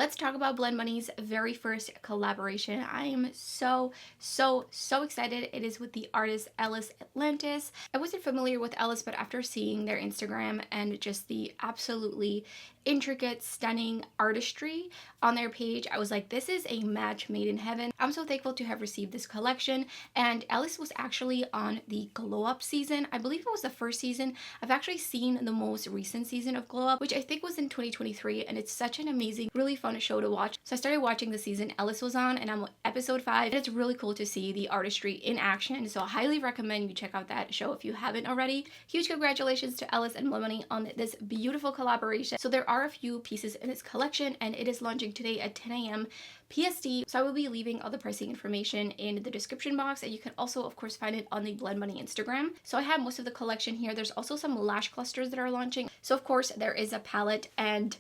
let's talk about Blend Bunny's very first collaboration. I am so excited. It is with the artist Ellis Atlantis. I wasn't familiar with Ellis, but after seeing their Instagram and just the absolutely intricate, stunning artistry on their page, I was like, this is a match made in heaven. I'm so thankful to have received this collection. And Ellis was actually on the Glow Up season. I believe it was the first season. I've actually seen the most recent season of Glow Up, which I think was in 2023, and it's such an amazing, really fun show to watch. So I started watching the season Ellis was on, and I'm on episode 5, and it's really cool to see the artistry in action. So I highly recommend you check out that show if you haven't already. Huge congratulations to Ellis and Blend Bunny on this beautiful collaboration. So there are a few pieces in this collection, and it is launching today at 10 a.m. PST. So I will be leaving all the pricing information in the description box, and you can also of course find it on the Blend Bunny Instagram. So I have most of the collection here. There's also some lash clusters that are launching. So of course there is a palette, and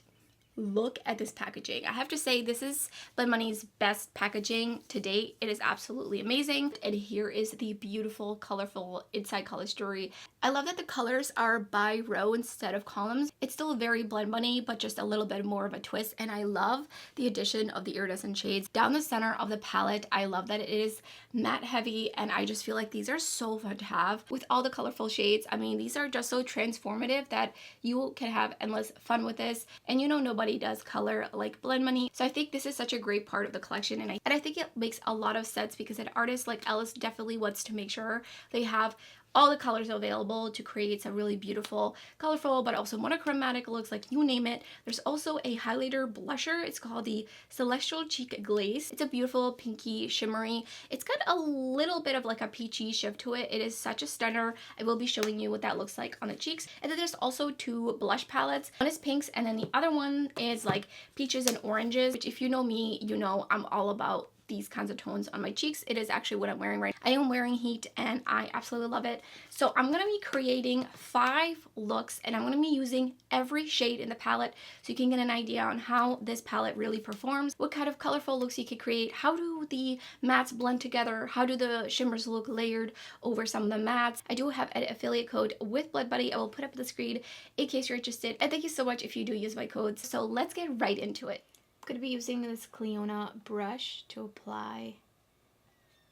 look at this packaging. I have to say this is Blend Bunny's best packaging to date. It is absolutely amazing. And here is the beautiful, colorful inside college story. I love that the colors are by row instead of columns. It's still very Blend Bunny, but just a little bit more of a twist. And I love the addition of the iridescent shades down the center of the palette. I love that it is matte heavy, and I just feel like these are so fun to have with all the colorful shades. I mean, these are just so transformative that you can have endless fun with this. And you know, nobody does color like Blend Bunny. So I think this is such a great part of the collection, and I think it makes a lot of sense because an artist like Ellis definitely wants to make sure they have all the colors available to create some really beautiful, colorful, but also monochromatic looks, like you name it. There's also a highlighter blusher. It's called the Celestial Cheek Glaze. It's a beautiful pinky shimmery. It's got a little bit of like a peachy shift to it. It is such a stunner. I will be showing you what that looks like on the cheeks. And then there's also 2 blush palettes. One is pinks, and then the other one is like peaches and oranges, which if you know me, you know I'm all about these kinds of tones on my cheeks. It is actually what I'm wearing right now. I am wearing Heat, and I absolutely love it. So I'm going to be creating 5 looks, and I'm going to be using every shade in the palette so you can get an idea on how this palette really performs, what kind of colorful looks you can create, how do the mattes blend together, how do the shimmers look layered over some of the mattes. I do have an affiliate code with Blend Bunny. I will put up the screen in case you're interested, and thank you so much if you do use my codes. So let's get right into it. I'm going to be using this Clionadh brush to apply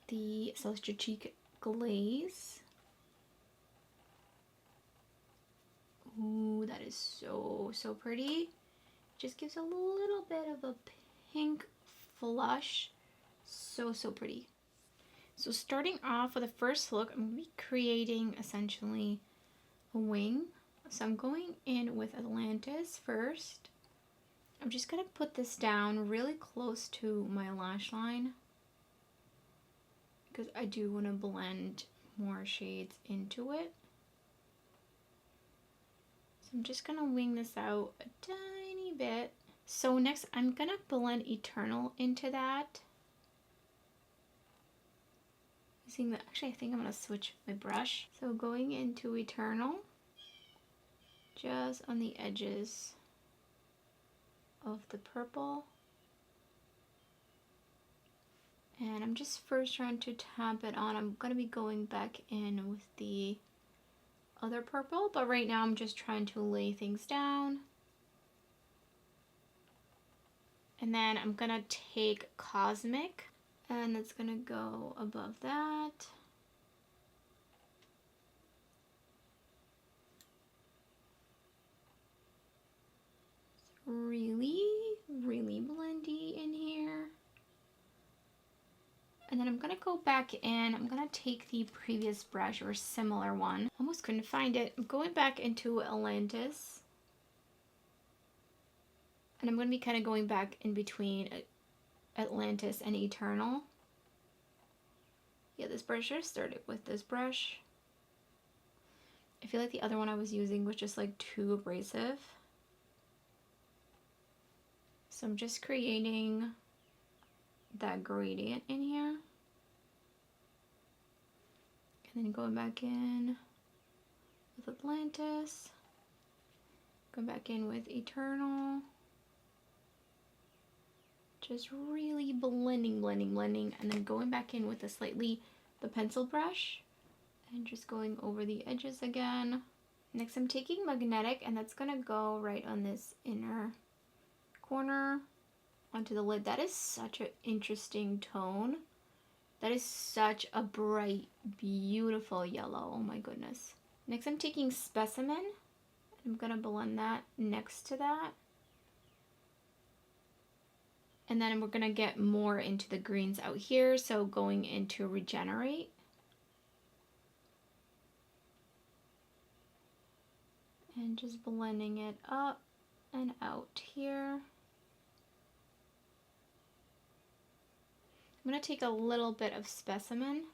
the Celestial Cheek Glaze. Ooh, that is so pretty. Just gives a little bit of a pink flush. So pretty. So starting off with the first look, I'm going to be creating essentially a wing. So I'm going in with Atlantis first. I'm just going to put this down really close to my lash line because I do want to blend more shades into it. So I'm just going to wing this out a tiny bit. So next I'm going to blend Eternal into that. Actually I think I'm going to switch my brush. So going into Eternal just on the edges of the purple, and I'm just first trying to tap it on. I'm going to be going back in with the other purple, but right now I'm just trying to lay things down. And then I'm going to take Cosmic, and it's going to go above that. Really blendy in here. And then I'm gonna go back in. I'm gonna take the previous brush or similar one. Almost couldn't find it. I'm going back into Atlantis. And I'm gonna be kind of going back in between Atlantis and Eternal. Yeah, this brush, I started with this brush. I feel like the other one I was using was just like too abrasive. So I'm just creating that gradient in here. And then going back in with Atlantis. Going back in with Eternal. Just really blending. And then going back in with the pencil brush. And just going over the edges again. Next I'm taking Magnetic, and that's going to go right on this inner corner. onto the lid. That is such an interesting tone. That is such a bright, beautiful yellow. Oh my goodness. Next I'm taking Specimen. I'm going to blend that next to that. And then we're going to get more into the greens out here. So going into Regenerate. And just blending it up and out here. I'm going to take a little bit of Specimen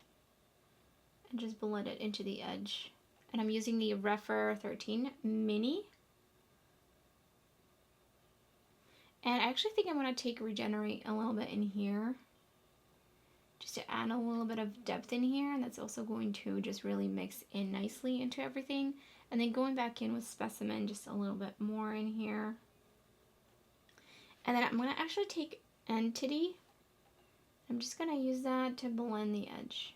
and just blend it into the edge. And I'm using the Refer 13 Mini. And I actually think I'm going to take Regenerate a little bit in here, just to add a little bit of depth in here. And that's also going to just really mix in nicely into everything. And then going back in with Specimen just a little bit more in here. And then I'm going to actually take Entity. I'm just going to use that to blend the edge.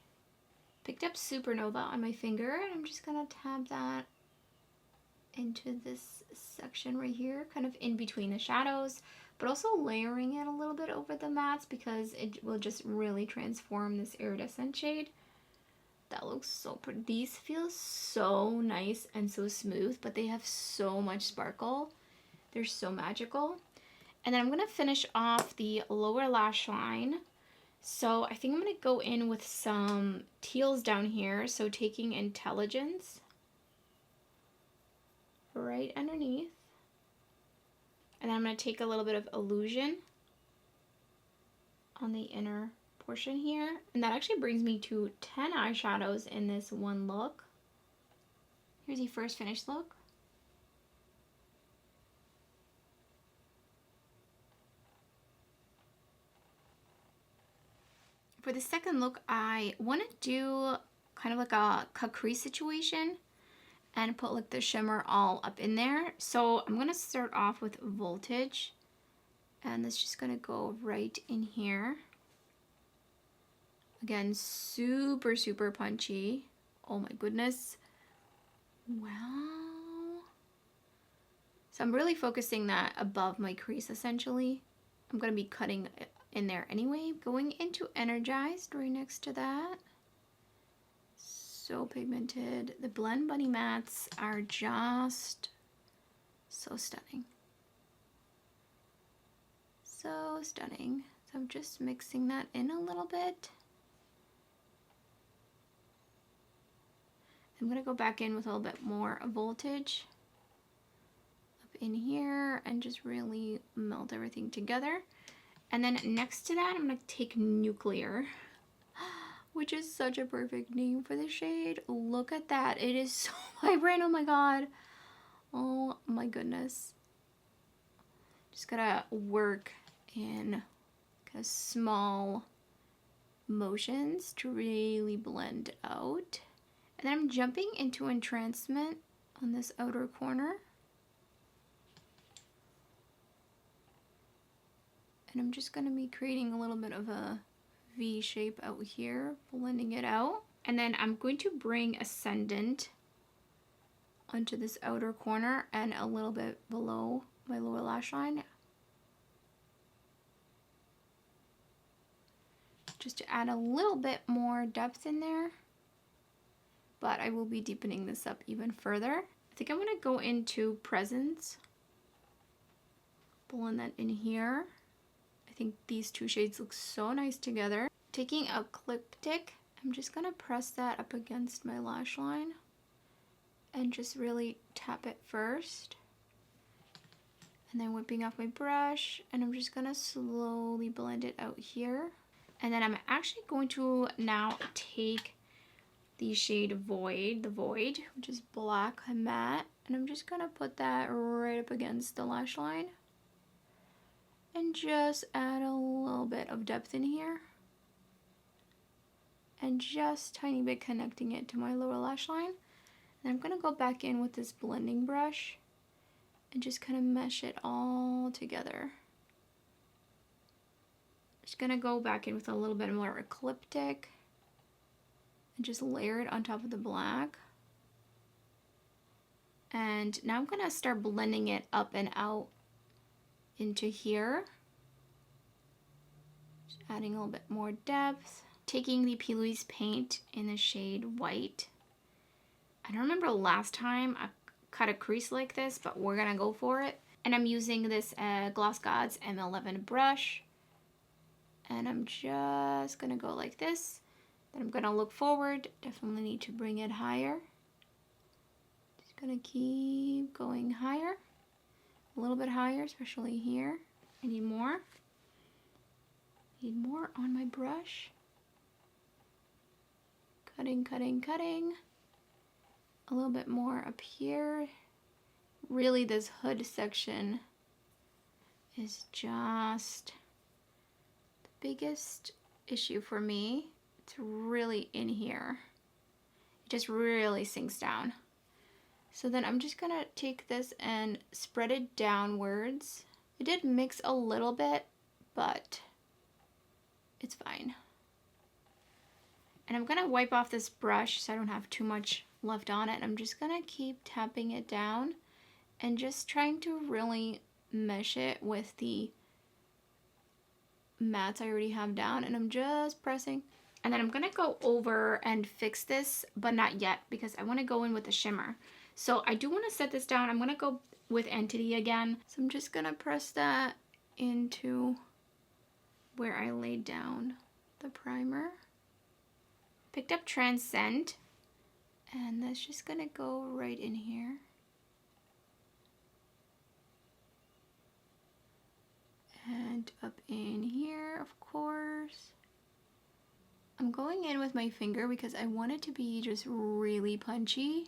Picked up Supernova on my finger, and I'm just going to tap that into this section right here, kind of in between the shadows, but also layering it a little bit over the mattes because it will just really transform this iridescent shade. That looks so pretty. These feel so nice and so smooth, but they have so much sparkle. They're so magical. And then I'm going to finish off the lower lash line. So I think I'm going to go in with some teals down here. So taking Intelligence right underneath. And then I'm going to take a little bit of Illusion on the inner portion here. And that actually brings me to 10 eyeshadows in this one look. Here's the first finished look. For the second look, I want to do kind of like a cut crease situation and put like the shimmer all up in there. So I'm going to start off with Voltage, and that's just going to go right in here. Again, super, super punchy. Oh my goodness. Wow. So I'm really focusing that above my crease essentially. I'm going to be cutting in there anyway. Going into Energized right next to that. So pigmented. The Blend Bunny mattes are just so stunning. So stunning. So I'm just mixing that in a little bit. I'm going to go back in with a little bit more Voltage up in here and just really melt everything together. And then next to that, I'm going to take Nuclear, which is such a perfect name for the shade. Look at that. It is so vibrant. Oh my god. Oh my goodness. Just gotta work in kind of small motions to really blend out. And then I'm jumping into Entrancement on this outer corner. And I'm just going to be creating a little bit of a V shape out here, blending it out. And then I'm going to bring Ascendant onto this outer corner and a little bit below my lower lash line, just to add a little bit more depth in there. But I will be deepening this up even further. I think I'm going to go into Presence, blend that in here. I think these two shades look so nice together. Taking Ecliptic, I'm just going to press that up against my lash line and just really tap it first. And then whipping off my brush, and I'm just going to slowly blend it out here. And then I'm actually going to now take the shade Void, which is black matte, and I'm just going to put that right up against the lash line. And just add a little bit of depth in here. And just tiny bit connecting it to my lower lash line. And I'm going to go back in with this blending brush and just kind of mesh it all together. Just going to go back in with a little bit more Ecliptic and just layer it on top of the black. And now I'm going to start blending it up and out into here. adding a little bit more depth. Taking the P. Louise paint in the shade White. I don't remember last time I cut a crease like this, but we're gonna go for it. And I'm using this Glossgods M11 brush. And I'm just gonna go like this. Then I'm gonna look forward. Definitely need to bring it higher. Just gonna keep going higher. A little bit higher, especially here. I need more. Need more on my brush. Cutting, cutting, cutting. A little bit more up here. Really, this hood section is just the biggest issue for me. It's really in here. It just really sinks down. So then I'm just gonna take this and spread it downwards. It did mix a little bit, but it's fine. And I'm gonna wipe off this brush so I don't have too much left on it. I'm just gonna keep tapping it down and just trying to really mesh it with the mattes I already have down, and I'm just pressing. And then I'm gonna go over and fix this, but not yet because I wanna go in with the shimmer. So I do wanna set this down. I'm gonna go with Entity again. So I'm just gonna press that into where I laid down the primer. Picked up Transcend, and that's just gonna go right in here. And up in here, of course. I'm going in with my finger because I want it to be just really punchy.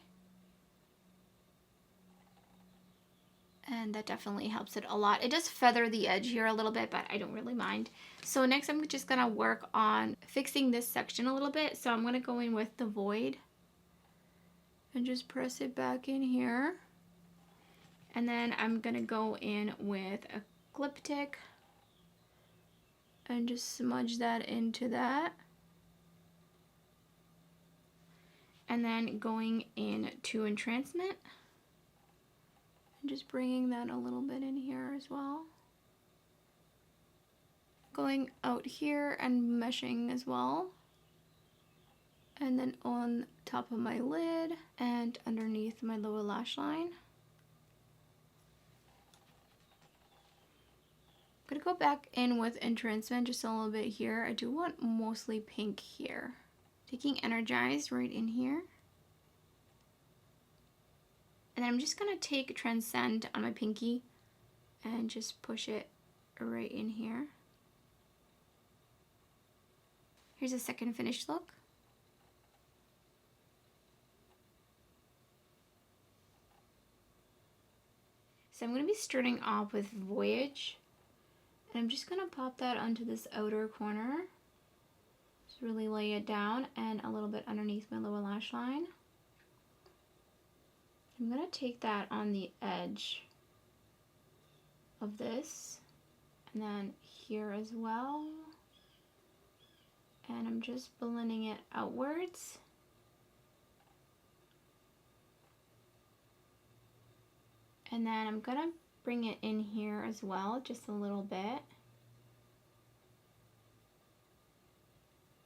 And that definitely helps it a lot. It does feather the edge here a little bit, but I don't really mind. So next I'm just gonna work on fixing this section a little bit. So I'm gonna go in with the Void and just press it back in here. And then I'm gonna go in with Ecliptic and just smudge that into that. And then going into Entrancement. And just bringing that a little bit in here as well. Going out here and meshing as well. And then on top of my lid and underneath my lower lash line. I'm gonna go back in with Entrancement just a little bit here. I do want mostly pink here. Taking Energize right in here. And then I'm just gonna take Transcend on my pinky and just push it right in here. Here's a second finished look. So I'm gonna be starting off with Voyage. And I'm just gonna pop that onto this outer corner. Just really lay it down and a little bit underneath my lower lash line. I'm gonna take that on the edge of this and then here as well. And I'm just blending it outwards. And then I'm gonna bring it in here as well, just a little bit.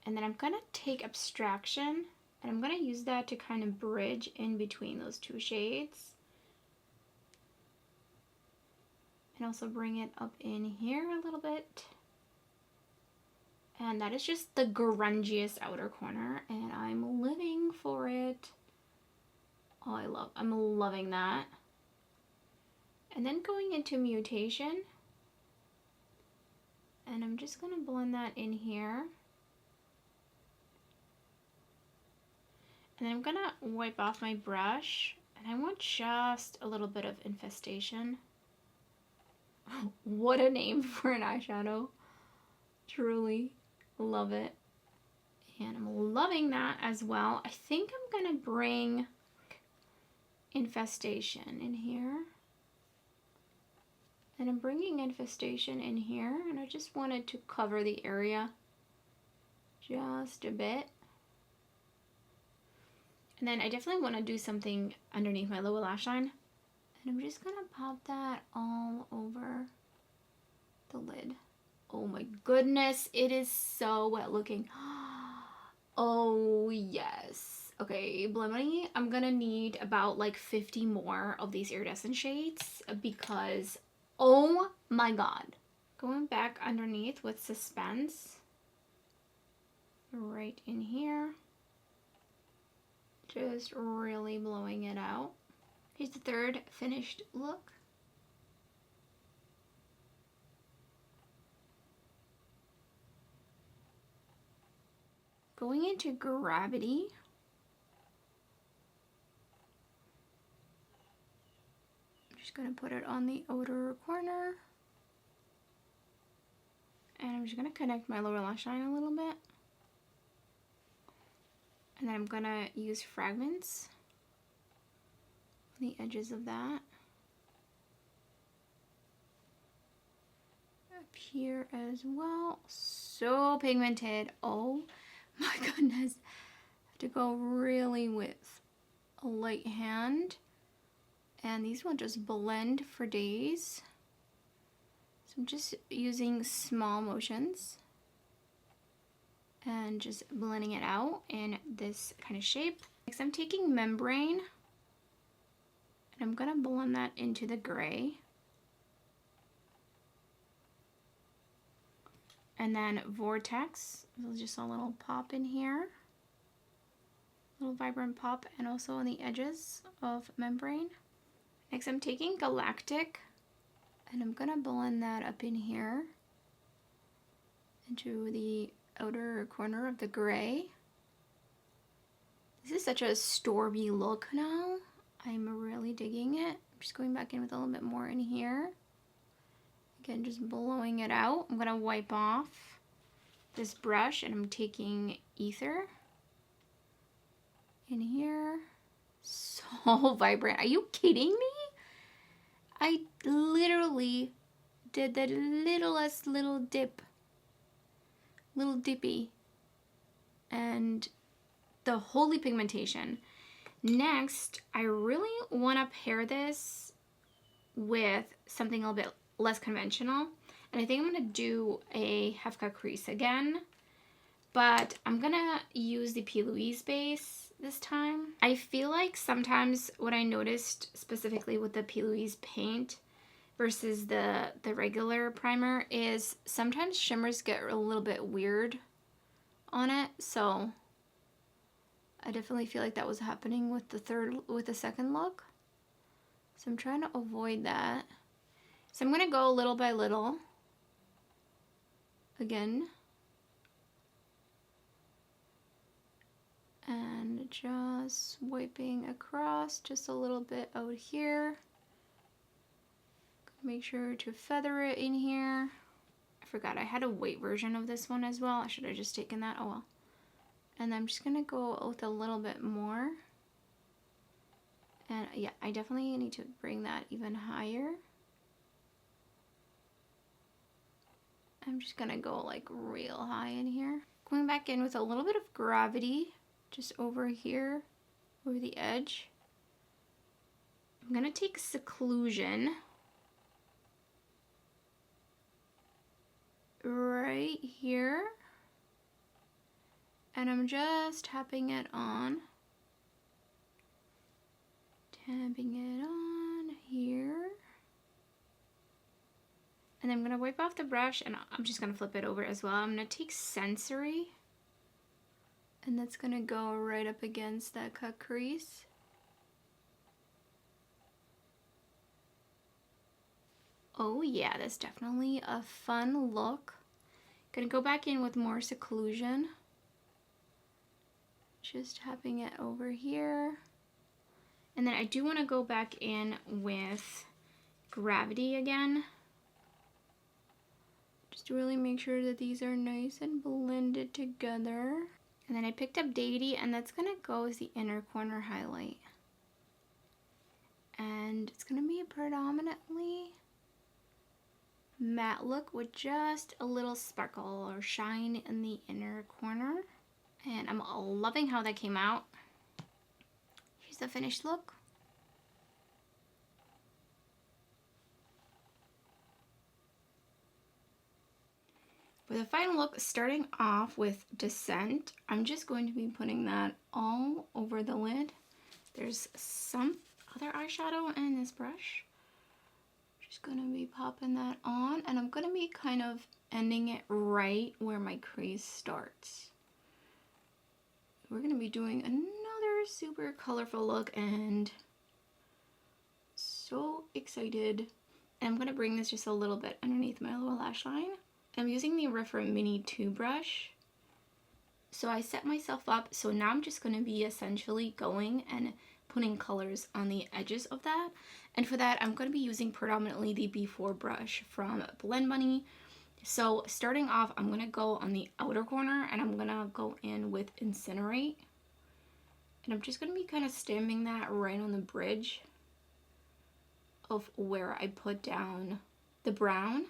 And then I'm gonna take Abstraction and I'm gonna use that to kind of bridge in between those two shades. And also bring it up in here a little bit. And that is just the grungiest outer corner and I'm living for it. Oh, I'm loving that. And then going into Mutation. And I'm just gonna blend that in here. And then I'm gonna wipe off my brush and I want just a little bit of Infestation. What a name for an eyeshadow. Truly love it. And I'm loving that as well. I think I'm gonna bring Infestation in here. And I'm bringing Infestation in here and I just wanted to cover the area just a bit. And then I definitely want to do something underneath my lower lash line. And I'm just going to pop that all over the lid. Oh my my goodness, it is so wet looking. Oh yes. Okay, Bunny, I'm gonna need about like 50 more of these iridescent shades because oh my god. Going back underneath with Suspense. Right in here. Just really blowing it out. Here's the third finished look. Going into Gravity. I'm just going to put it on the outer corner. And I'm just going to connect my lower lash line a little bit. And then I'm going to use fragments on the edges of that. Up here as well. So pigmented. Oh my goodness. I have to go really with a light hand. And these will just blend for days. So I'm just using small motions. And just blending it out in this kind of shape. Next I'm taking Membrane. And I'm going to blend that into the gray. And then Vortex, just a little pop in here. Little vibrant pop, and also on the edges of Membrane. Next I'm taking Galactic, and I'm gonna blend that up in here into the outer corner of the gray. This is such a stormy look now. I'm really digging it. I'm just going back in with a little bit more in here. Again, just blowing it out. I'm gonna wipe off this brush and I'm taking Ether in here. So vibrant. Are you kidding me? I literally did the littlest little dip. Little dippy. And the holy pigmentation. Next, I really want to pair this with something a little bit less conventional, and I think I'm gonna do a half cut crease again, but I'm gonna use the P. Louise base this time. I feel like sometimes what I noticed specifically with the P. Louise paint versus the regular primer is sometimes shimmers get a little bit weird on it, so I definitely feel like that was happening with the second look, so I'm trying to avoid that. So I'm going to go little by little, again, and just wiping across just a little bit out here. Make sure to feather it in here. I forgot I had a white version of this one as well. I should have just taken that, oh well. And I'm just going to go with a little bit more. And yeah, I definitely need to bring that even higher. I'm just gonna go like real high in here. Going back in with a little bit of Gravity, just over here, over the edge. I'm gonna take Seclusion. Right here. And I'm just tapping it on. Tapping it on here. And then I'm going to wipe off the brush and I'm just going to flip it over as well. I'm going to take Sensory. And that's going to go right up against that cut crease. Oh yeah, that's definitely a fun look. Going to go back in with more Seclusion. Just tapping it over here. And then I do want to go back in with Gravity again. Just to really make sure that these are nice and blended together. And then I picked up Dede, and that's going to go as the inner corner highlight. And it's going to be a predominantly matte look with just a little sparkle or shine in the inner corner. And I'm loving how that came out. Here's the finished look. For the final look, starting off with Descent, I'm just going to be putting that all over the lid. There's some other eyeshadow in this brush. Just going to be popping that on, and I'm going to be kind of ending it right where my crease starts. We're going to be doing another super colorful look, and so excited. And I'm going to bring this just a little bit underneath my lower lash line. I'm using the Referent Mini 2 brush. So I set myself up, so now I'm just going to be essentially going and putting colors on the edges of that. And for that, I'm going to be using predominantly the B4 brush from Blend Bunny. So starting off, I'm going to go on the outer corner, and I'm going to go in with Incinerate. And I'm just going to be kind of stamping that right on the bridge of where I put down the brown.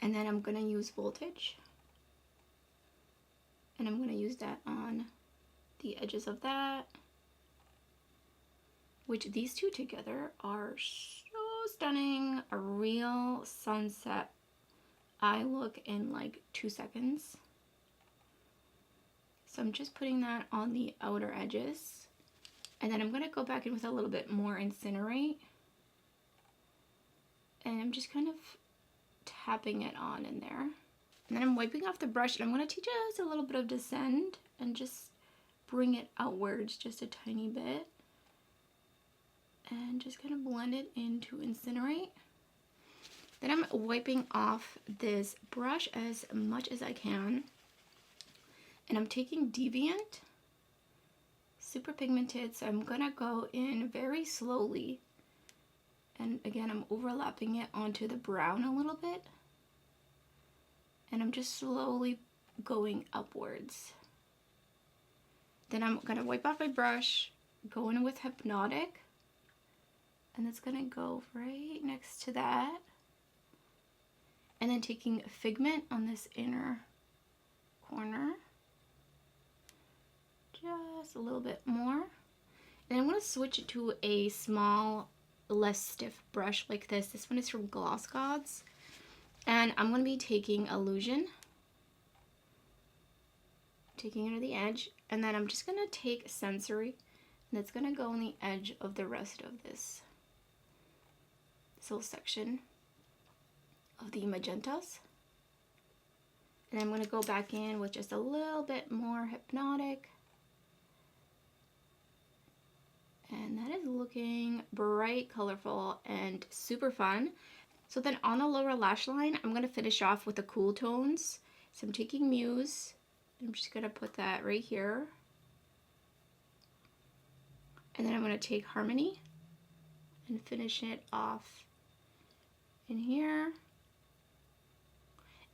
And then I'm going to use Voltage. And I'm going to use that on the edges of that. Which these two together are so stunning. A real sunset eye look in like 2 seconds. So I'm just putting that on the outer edges. And then I'm going to go back in with a little bit more Incinerate. And I'm just kind of tapping it on in there. And then I'm wiping off the brush, and I'm going to teach us a little bit of Descend and just bring it outwards just a tiny bit. And just kind of blend it into Incinerate. Then I'm wiping off this brush as much as I can. And I'm taking Deviant, super pigmented, so I'm going to go in very slowly. And again, I'm overlapping it onto the brown a little bit. And I'm just slowly going upwards. Then I'm going to wipe off my brush, go in with Hypnotic. And it's going to go right next to that. And then taking Figment on this inner corner. Just a little bit more. And I'm going to switch it to a small, less stiff brush like this. This one is from Glossgods. And I'm going to be taking Illusion. Taking it to the edge. And then I'm just going to take Sensory. And it's going to go on the edge of the rest of this little section of the magentas. And I'm going to go back in with just a little bit more Hypnotic. And that is looking bright, colorful, and super fun. So then on the lower lash line, I'm going to finish off with the cool tones. So I'm taking Muse. I'm just going to put that right here. And then I'm going to take Harmony and finish it off in here.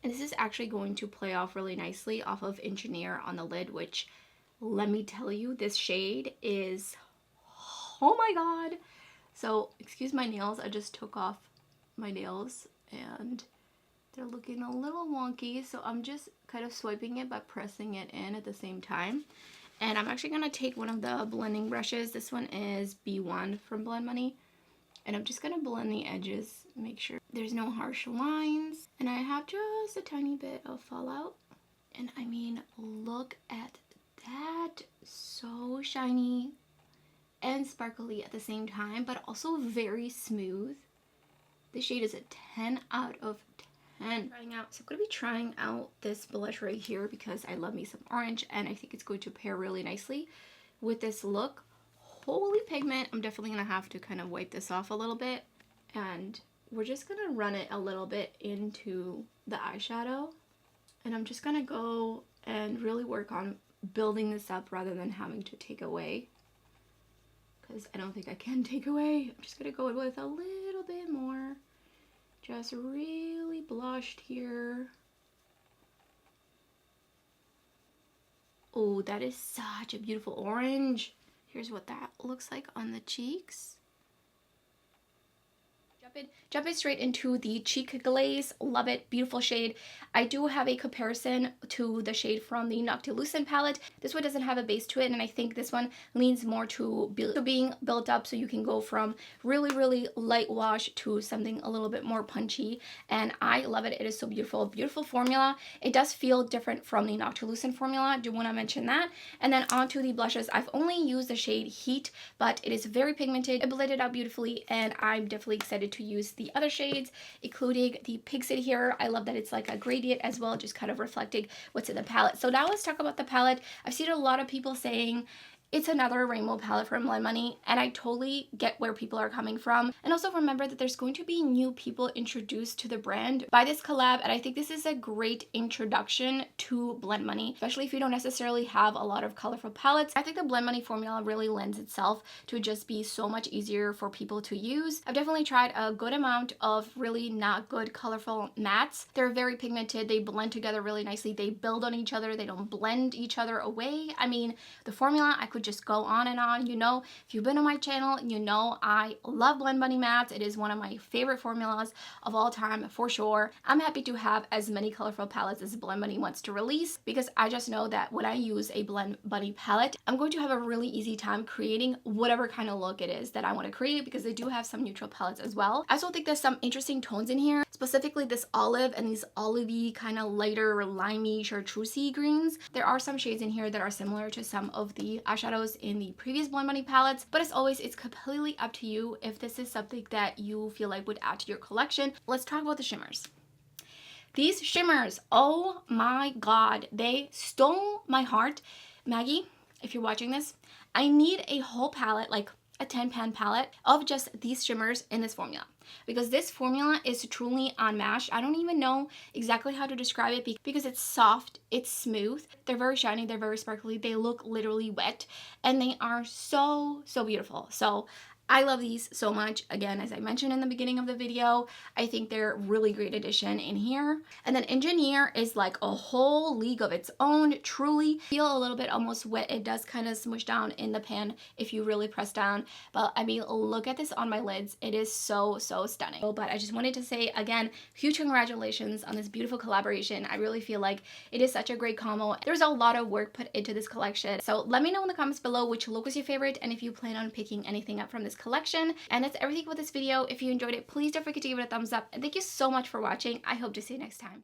And this is actually going to play off really nicely off of Engineer on the lid, which, let me tell you, this shade is, oh my god. So excuse my nails, I just took off my nails and they're looking a little wonky, so I'm just kind of swiping it but pressing it in at the same time. And I'm actually going to take one of the blending brushes. This one is B1 from Blend Bunny. And I'm just going to blend the edges, make sure there's no harsh lines. And I have just a tiny bit of fallout. And I mean, look at that. So shiny and sparkly at the same time, but also very smooth. The shade is a 10 out of 10. So I'm going to be trying out this blush right here because I love me some orange and I think it's going to pair really nicely with this look. Holy pigment. I'm definitely going to have to kind of wipe this off a little bit. And we're just going to run it a little bit into the eyeshadow. And I'm just going to go and really work on building this up rather than having to take away. Because I don't think I can take away. I'm just going to go with a little bit more. Just really blushed here. Oh, that is such a beautiful orange. Here's what that looks like on the cheeks. Jumping straight into the Cheek Glaze. Love it. Beautiful shade. I do have a comparison to the shade from the Noctilucent palette. This one doesn't have a base to it, and I think this one leans more to being built up, so you can go from really, really light wash to something a little bit more punchy, and I love it. It is so beautiful. Beautiful formula. It does feel different from the Noctilucent formula. I do want to mention that. And then onto the blushes. I've only used the shade Heat, but it is very pigmented. It blended out beautifully, and I'm definitely excited to use the other shades, including the Pixie here. I love that it's like a gradient as well, just kind of reflecting what's in the palette. So now let's talk about the palette. I've seen a lot of people saying it's another rainbow palette from Blend Bunny, and I totally get where people are coming from. And also remember that there's going to be new people introduced to the brand by this collab, and I think this is a great introduction to Blend Bunny, especially if you don't necessarily have a lot of colorful palettes. I think the Blend Bunny formula really lends itself to just be so much easier for people to use. I've definitely tried a good amount of really not good colorful mattes. They're very pigmented, they blend together really nicely, they build on each other, they don't blend each other away. I mean, the formula, I could just go on and on. You know, if you've been on my channel, you know I love Blend Bunny mattes. It is one of my favorite formulas of all time for sure. I'm happy to have as many colorful palettes as Blend Bunny wants to release, because I just know that when I use a Blend Bunny palette, I'm going to have a really easy time creating whatever kind of look it is that I want to create, because they do have some neutral palettes as well. I also think there's some interesting tones in here, specifically this olive and these olivey kind of lighter limey chartreusey greens. There are some shades in here that are similar to some of the eyeshadows in the previous Blend Bunny palettes, but as always, it's completely up to you if this is something that you feel like would add to your collection. Let's talk about the shimmers. These shimmers, oh my god, they stole my heart. Maggie, if you're watching this, I need a whole palette, like a 10-pan palette of just these shimmers in this formula, because this formula is truly unmatched. I don't even know exactly how to describe it, because it's soft, it's smooth, they're very shiny, they're very sparkly, they look literally wet, and they are so beautiful. So I love these so much. Again, as I mentioned in the beginning of the video, I think they're a really great addition in here. And then Engineer is like a whole league of its own, truly. Feel a little bit almost wet. It does kind of smush down in the pan if you really press down. But I mean, look at this on my lids. It is so stunning. But I just wanted to say, again, huge congratulations on this beautiful collaboration. I really feel like it is such a great combo. There's a lot of work put into this collection. So let me know in the comments below which look was your favorite, and if you plan on picking anything up from this collection. And that's everything with this video. If you enjoyed it, please don't forget to give it a thumbs up, and thank you so much for watching. I hope to see you next time.